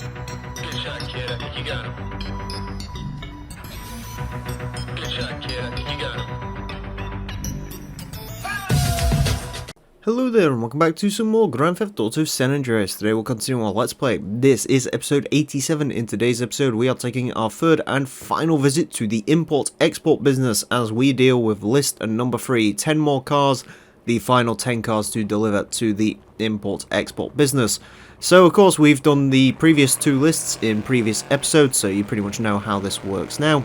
Good shot, kid. I think you got him. Good shot, kid. I think you got him. Hello there and welcome back to some more Grand Theft Auto San Andreas. Today we'll continue our Let's Play. This is episode 87. In today's episode we are taking our third and final visit to the import-export business as we deal with list number 3, 10 more cars, the final 10 cars to deliver to the import-export business. So of course we've done the previous 2 lists in previous episodes, so you pretty much know how this works now.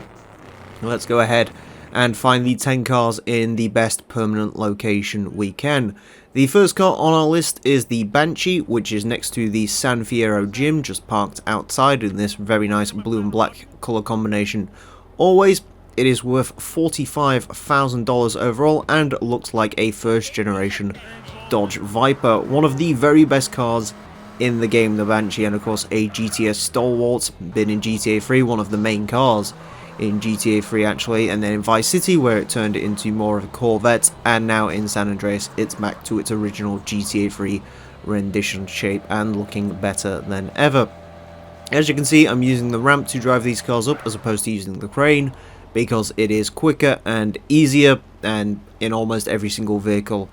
Let's go ahead and find the 10 cars in the best permanent location we can. The first car on our list is the Banshee, which is next to the San Fierro gym, just parked outside in this very nice blue and black colour combination. Always, it is worth $45,000 overall and looks like a first generation Dodge Viper. One of the very best cars in the game, the Banshee, and of course a GTA stalwart, been in GTA 3, one of the main cars in GTA 3 actually, and then in Vice City where it turned it into more of a Corvette, and now in San Andreas it's back to its original GTA 3 rendition shape and looking better than ever. As you can see, I'm using the ramp to drive these cars up as opposed to using the crane because it is quicker and easier, and in almost every single vehicle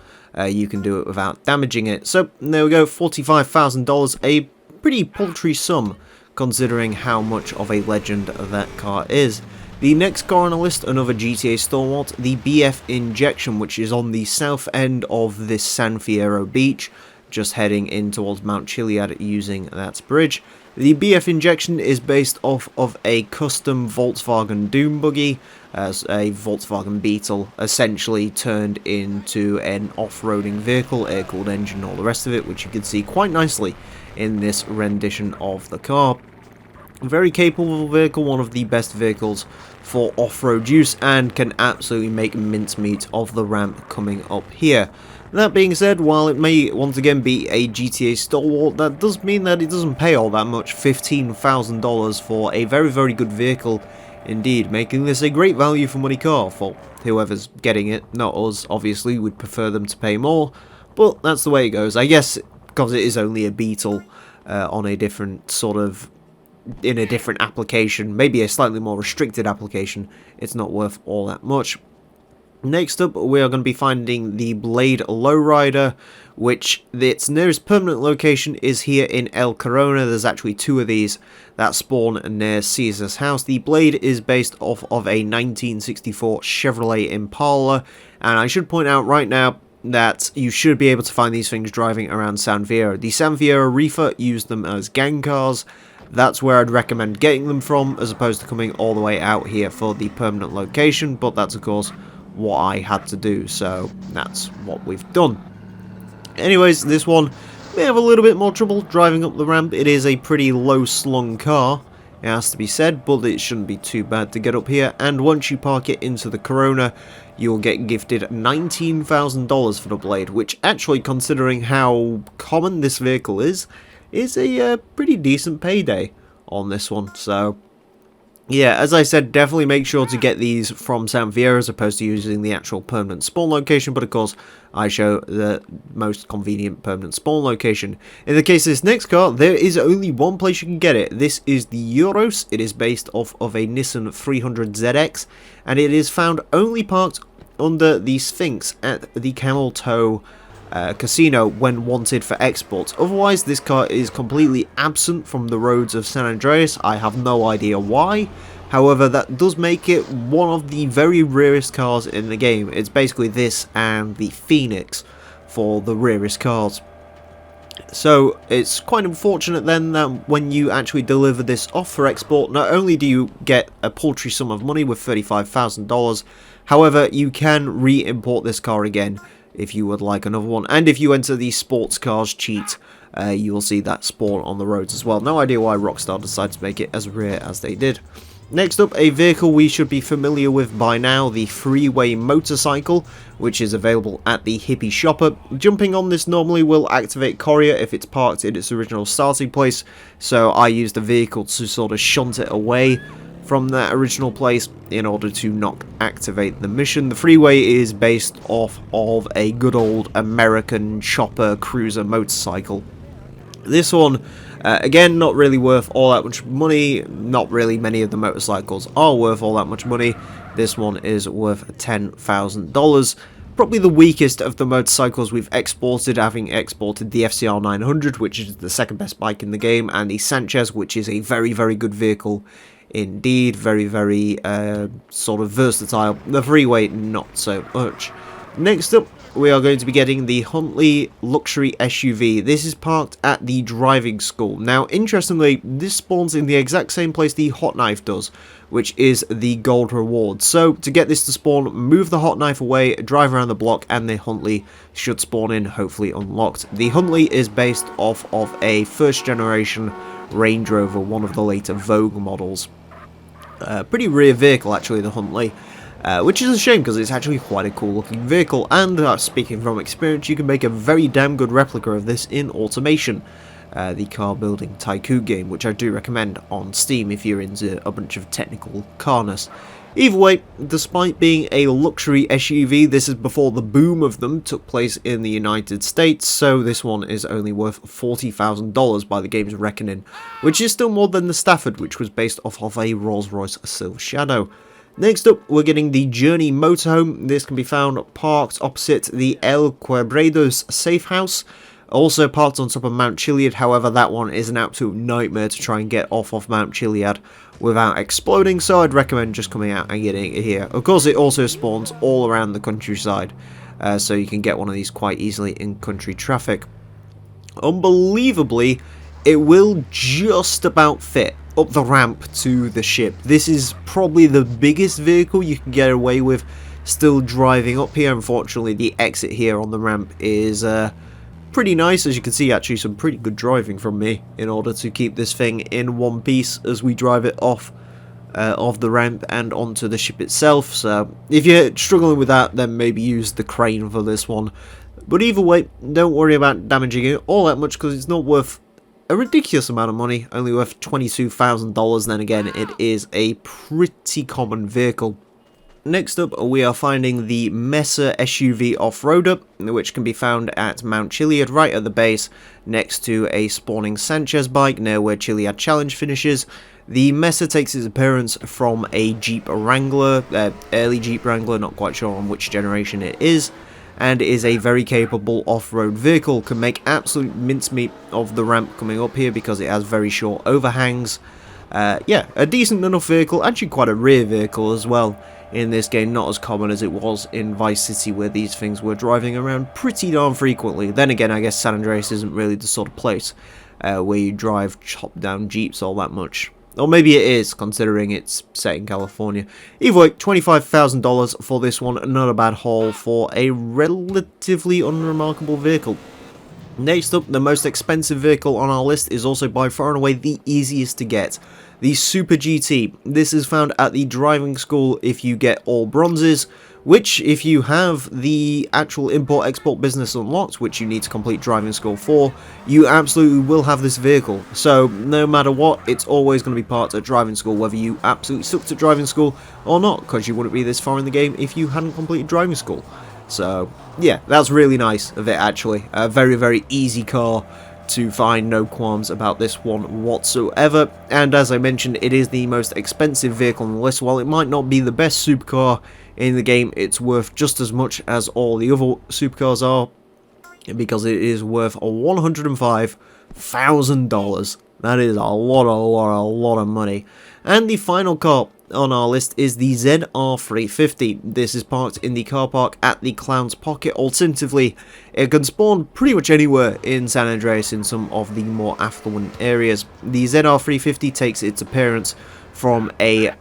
you can do it without damaging it. So there we go, $45,000, a pretty paltry sum considering how much of a legend that car is. The next car on the list, another GTA stalwart, the BF Injection, which is on the south end of this San Fierro beach, just heading in towards Mount Chiliad using that bridge. The BF Injection is based off of a custom Volkswagen Doom buggy, as a Volkswagen Beetle, essentially turned into an off-roading vehicle, air-cooled engine, all the rest of it, which you can see quite nicely in this rendition of the car. Very capable vehicle, one of the best vehicles for off-road use, and can absolutely make mincemeat of the ramp coming up here. That being said, while it may once again be a GTA stalwart, that does mean that it doesn't pay all that much, $15,000 for a very, very good vehicle indeed, making this a great value for money car for whoever's getting it. Not us, obviously, we'd prefer them to pay more, but that's the way it goes. I guess because it is only a Beetle on a different sort of, in a different application, maybe a slightly more restricted application, it's not worth all that much. Next up, we are going to be finding the Blade Lowrider, which its nearest permanent location is here in El Corona. There's actually 2 of these that spawn near Caesar's house. The Blade is based off of a 1964 Chevrolet Impala, and I should point out right now that you should be able to find these things driving around San Fierro. The San Fierro Reefer used them as gang cars. That's where I'd recommend getting them from, as opposed to coming all the way out here for the permanent location, but that's of course what I had to do, so that's what we've done. Anyways, this one may have a little bit more trouble driving up the ramp. It is a pretty low slung car, it has to be said, but it shouldn't be too bad to get up here, and once you park it into the Corona, you'll get gifted $19,000 for the Blade, which actually, considering how common this vehicle is a pretty decent payday on this one. So yeah, as I said, definitely make sure to get these from San Fierro as opposed to using the actual permanent spawn location, but of course I show the most convenient permanent spawn location. In the case of this next car, there is only one place you can get it. This is the Euros. It is based off of a Nissan 300ZX, and it is found only parked under the Sphinx at the Camel Toe casino when wanted for export. Otherwise, this car is completely absent from the roads of San Andreas. I have no idea why. However, that does make it one of the very rarest cars in the game. It's basically this and the Phoenix for the rarest cars. So it's quite unfortunate then that when you actually deliver this off for export, not only do you get a paltry sum of money with $35,000, however, you can re-import this car again if you would like another one. And if you enter the sports cars cheat, you will see that spawn on the roads as well. No idea why Rockstar decided to make it as rare as they did. Next up, a vehicle we should be familiar with by now, the Freeway motorcycle, which is available at the Hippie Shopper. Jumping on this normally will activate Courier if it's parked in its original starting place, so I use the vehicle to sort of shunt it away from that original place in order to not activate the mission. The Freeway is based off of a good old American chopper cruiser motorcycle. This one Again, not really worth all that much money. Not really many of the motorcycles are worth all that much money. This one is worth $10,000. Probably the weakest of the motorcycles we've exported, having exported the FCR 900, which is the second best bike in the game, and the Sanchez, which is a very, very good vehicle indeed. Very, very sort of versatile. The Freeway, not so much. Next up, we are going to be getting the Huntley luxury SUV. This is parked at the driving school. Now, interestingly, this spawns in the exact same place the Hot Knife does, which is the gold reward. So, to get this to spawn, move the Hot Knife away, drive around the block, and the Huntley should spawn in, hopefully unlocked. The Huntley is based off of a first generation Range Rover, one of the later Vogue models. Pretty rare vehicle, actually, the Huntley. Which is a shame because it's actually quite a cool looking vehicle, and speaking from experience, you can make a very damn good replica of this in Automation, the car building tycoon game, which I do recommend on Steam if you're into a bunch of technical carness. Either way, despite being a luxury SUV, this is before the boom of them took place in the United States, so this one is only worth $40,000 by the game's reckoning, which is still more than the Stafford, which was based off of a Rolls-Royce Silver Shadow. Next up, we're getting the Journey Motorhome. This can be found parked opposite the El Quebrados safe house. Also parked on top of Mount Chiliad, however that one is an absolute nightmare to try and get off of Mount Chiliad without exploding, so I'd recommend just coming out and getting it here. Of course, it also spawns all around the countryside, so you can get one of these quite easily in country traffic. Unbelievably, it will just about fit up the ramp to the ship. This is probably the biggest vehicle you can get away with still driving up here. Unfortunately, the exit here on the ramp is pretty nice. As you can see, actually some pretty good driving from me in order to keep this thing in one piece as we drive it off of the ramp and onto the ship itself. So if you're struggling with that, then maybe use the crane for this one. But either way, don't worry about damaging it all that much because it's not worth a ridiculous amount of money, only worth $22,000. Then again, it is a pretty common vehicle. Next up, we are finding the Messer SUV Off-Roader, which can be found at Mount Chiliad, right at the base, next to a spawning Sanchez bike near where Chiliad Challenge finishes. The Messer takes its appearance from a Jeep Wrangler, early Jeep Wrangler, not quite sure on which generation it is, and is a very capable off-road vehicle. Can make absolute mincemeat of the ramp coming up here because it has very short overhangs. Yeah, a decent enough vehicle, actually quite a rare vehicle as well in this game, not as common as it was in Vice City where these things were driving around pretty darn frequently. Then again, I guess San Andreas isn't really the sort of place where you drive chopped down Jeeps all that much. Or maybe it is, considering it's set in California. Either way, $25,000 for this one. Not a bad haul for a relatively unremarkable vehicle. Next up, the most expensive vehicle on our list is also by far and away the easiest to get. The Super GT. This is found at the driving school if you get all bronzes, which if you have the actual import-export business unlocked, which you need to complete driving school for, you absolutely will have this vehicle. So no matter what, it's always going to be parked at driving school, whether you absolutely sucked at driving school or not, because you wouldn't be this far in the game if you hadn't completed driving school. So yeah, that's really nice of it actually. A very, very easy car to find, no qualms about this one whatsoever. And as I mentioned, it is the most expensive vehicle on the list. While it might not be the best supercar in the game, it's worth just as much as all the other supercars are, because it is worth $105,000. That is a lot of money. And the final car on our list is the ZR350. This is parked in the car park at the Clown's Pocket. Alternatively, it can spawn pretty much anywhere in San Andreas in some of the more affluent areas. The ZR350 takes its appearance from a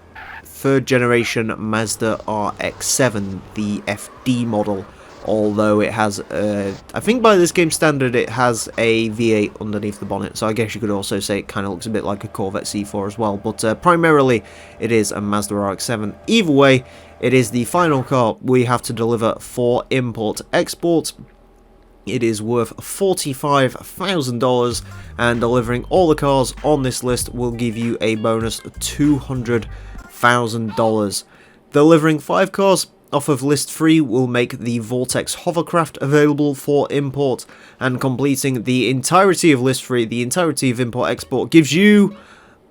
third generation Mazda RX-7, the FD model, although it has, I think by this game standard, it has a V8 underneath the bonnet, so I guess you could also say it kind of looks a bit like a Corvette C4 as well, but primarily it is a Mazda RX-7. Either way, it is the final car we have to deliver for import-export. It is worth $45,000, and delivering all the cars on this list will give you a bonus $200,000. Delivering 5 cars off of list 3 will make the Vortex hovercraft available for import, and completing the entirety of list 3, the entirety of import-export, gives you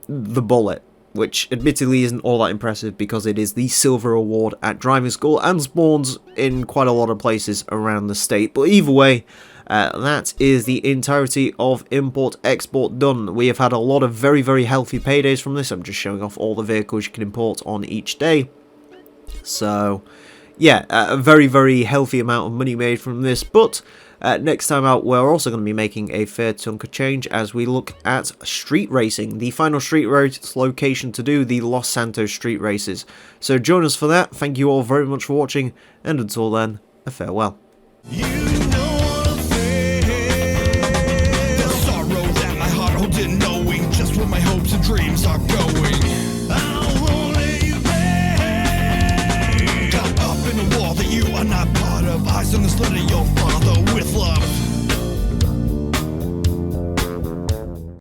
the Bullet, which admittedly isn't all that impressive because it is the silver award at driving school and spawns in quite a lot of places around the state. But either way, that is the entirety of import-export done. We have had a lot of very, very healthy paydays from this. I'm just showing off all the vehicles you can import on each day. So, yeah, a very, very healthy amount of money made from this. But next time out, we're also going to be making a fair chunk of change as we look at street racing. The final street race location to do, the Los Santos street races. So join us for that. Thank you all very much for watching, and until then, a farewell. You know the fear, the sorrow that my heart holds in knowing just where my hopes and dreams are going.